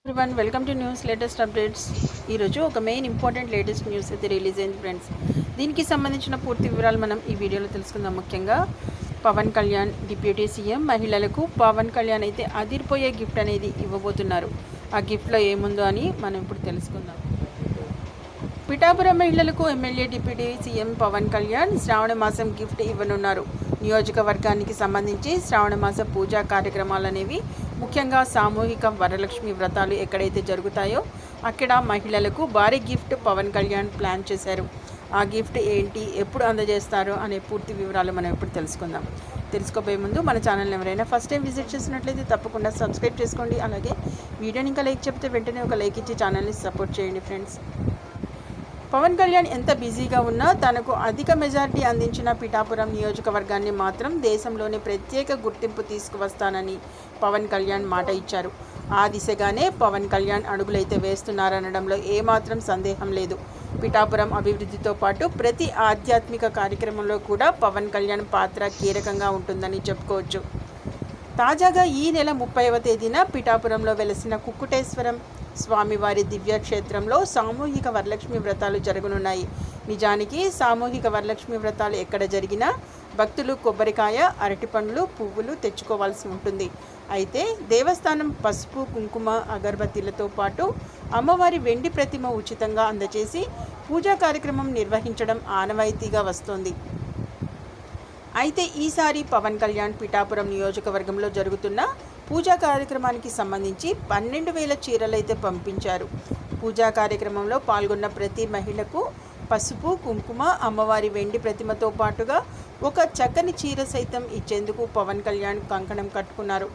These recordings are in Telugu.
Everyone welcome to news latest updates. ఈరోజు ఒక మెయిన్ ఇంపార్టెంట్ లేటెస్ట్ న్యూస్ అయితే రిలీజ్ అయింది ఫ్రెండ్స్. దీనికి సంబంధించిన పూర్తి వివరాలు మనం ఈ వీడియోలో తెలుసుకుందాం. ముఖ్యంగా పవన్ కళ్యాణ్ డిప్యూటీ సీఎం మహిళలకు పవన్ కళ్యాణ్ అయితే అదిరిపోయే గిఫ్ట్ అనేది ఇవ్వబోతున్నారు. ఆ గిఫ్ట్లో ఏముందో అని మనం ఇప్పుడు తెలుసుకుందాం. పిఠాపురం మహిళలకు MLA deputy CM Pawan Kalyan శ్రావణ మాసం గిఫ్ట్ ఇవ్వనున్నారు. నియోజకవర్గానికి సంబంధించి శ్రావణ మాస పూజా కార్యక్రమాలు అనేవి ముఖ్యంగా సామూహిక వరలక్ష్మి వ్రతాలు ఎక్కడైతే జరుగుతాయో అక్కడ మహిళలకు భారీ గిఫ్ట్ పవన్ కళ్యాణ్ ప్లాన్ చేశారు. ఆ గిఫ్ట్ ఏంటి, ఎప్పుడు అందజేస్తారు అనే పూర్తి వివరాలు మనం ఇప్పుడు తెలుసుకుందాం. తెలుసుకోబోయే ముందు మన ఛానల్ ఎవరైనా ఫస్ట్ టైం విజిట్ చేసినట్లయితే తప్పకుండా సబ్స్క్రైబ్ చేసుకోండి. అలాగే వీడియోని ఇంకా లైక్ చెప్తే వెంటనే ఒక లైక్ ఇచ్చి ఛానల్ని సపోర్ట్ చేయండి ఫ్రెండ్స్. పవన్ కళ్యాణ్ ఎంత బిజీగా ఉన్నా తనకు అధిక మెజారిటీ అందించిన పిఠాపురం నియోజకవర్గాన్ని మాత్రం దేశంలోనే ప్రత్యేక గుర్తింపు తీసుకువస్తానని పవన్ కళ్యాణ్ మాట ఇచ్చారు. ఆ దిశగానే పవన్ కళ్యాణ్ అడుగులైతే వేస్తున్నారనడంలో ఏమాత్రం సందేహం లేదు. పిఠాపురం అభివృద్ధితో పాటు ప్రతి ఆధ్యాత్మిక కార్యక్రమంలో కూడా పవన్ కళ్యాణ్ పాత్ర కీలకంగా ఉంటుందని చెప్పుకోవచ్చు. తాజాగా ఈ నెల 30వ తేదీన పిఠాపురంలో వెలసిన కుక్కుటేశ్వరం స్వామివారి దివ్యక్షేత్రంలో సామూహిక వరలక్ష్మి వ్రతాలు జరగనున్నాయి. నిజానికి సామూహిక వరలక్ష్మి వ్రతాలు ఎక్కడ జరిగినా భక్తులు కొబ్బరికాయ, అరటిపండ్లు, పువ్వులు తెచ్చుకోవాల్సి ఉంటుంది. అయితే దేవస్థానం పసుపు, కుంకుమ, అగరబత్తీలతో పాటు అమ్మవారి వెండి ప్రతిమ ఉచితంగా అందజేసి పూజా కార్యక్రమం నిర్వహించడం ఆనవాయితీగా వస్తోంది. అయితే ఈసారి పవన్ కళ్యాణ్ పిఠాపురం నియోజకవర్గంలో జరుగుతున్న పూజా కార్యక్రమానికి సంబంధించి 12,000 చీరలైతే పంపించారు. పూజా కార్యక్రమంలో పాల్గొన్న ప్రతి మహిళకు పసుపు, కుంకుమ, అమ్మవారి వెండి ప్రతిమతో పాటుగా ఒక చక్కని చీర సైతం ఇచ్చేందుకు పవన్ కళ్యాణ్ కంకణం కట్టుకున్నారు.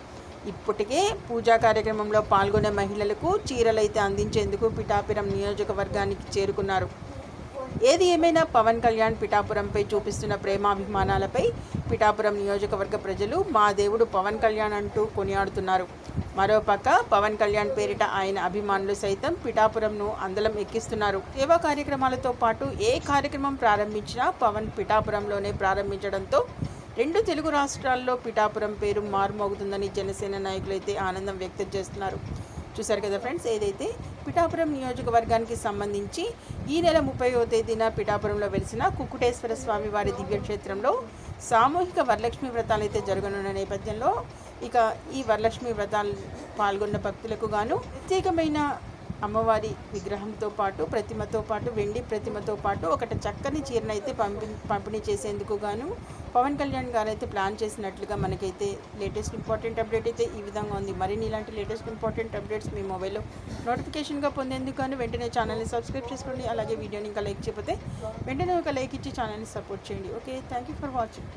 ఇప్పటికే పూజా కార్యక్రమంలో పాల్గొనే మహిళలకు చీరలైతే అందించేందుకు పిఠాపురం నియోజకవర్గానికి చేరుకున్నారు. ఏది ఏమైనా పవన్ కళ్యాణ్ పిఠాపురంపై చూపిస్తున్న ప్రేమాభిమానాలపై పిఠాపురం నియోజకవర్గ ప్రజలు మా దేవుడు పవన్ కళ్యాణ్ అంటూ కొనియాడుతున్నారు. మరోపక్క పవన్ కళ్యాణ్ పేరిట ఆయన అభిమానులు సైతం పిఠాపురంను అందలం ఎక్కిస్తున్నారు. సేవా కార్యక్రమాలతో పాటు ఏ కార్యక్రమం ప్రారంభించినా పవన్ పిఠాపురంలోనే ప్రారంభించడంతో 2 తెలుగు రాష్ట్రాల్లో పిఠాపురం పేరు మారుమోగుతుందని జనసేన నాయకులైతే ఆనందం వ్యక్తం చేస్తున్నారు. చూశారు కదా ఫ్రెండ్స్, ఏదైతే పిఠాపురం నియోజకవర్గానికి సంబంధించి ఈ నెల 30వ తేదీన పిఠాపురంలో వెలిసిన కుక్కుటేశ్వర స్వామి వారి దివ్యక్షేత్రంలో సామూహిక వరలక్ష్మి వ్రతాలు అయితే జరగనున్న నేపథ్యంలో ఇక ఈ వరలక్ష్మి వ్రతాలు పాల్గొన్న భక్తులకు గాను ప్రత్యేకమైన అమ్మవారి విగ్రహంతో పాటు ప్రతిమతో పాటు వెండి ప్రతిమతో పాటు ఒకటి చక్కని చీరనైతే పంపిణీ చేసేందుకు గాను పవన్ కళ్యాణ్ గారు అయితే ప్లాన్ చేసినట్లుగా మనకైతే లేటెస్ట్ ఇంపార్టెంట్ అప్డేట్ అయితే ఈ విధంగా ఉంది. మరిన్ని ఇలాంటి లేటెస్ట్ ఇంపార్టెంట్ అప్డేట్స్ మీ మొబైల్లో నోటిఫికేషన్గా పొందేందుకు కానీ వెంటనే ఛానల్ని సబ్స్క్రైబ్ చేసుకోండి. అలాగే వీడియోని ఇంకా లైక్ చేయకపోతే వెంటనే ఒక లైక్ ఇచ్చి ఛానల్ని సపోర్ట్ చేయండి. Okay, thank you for watching.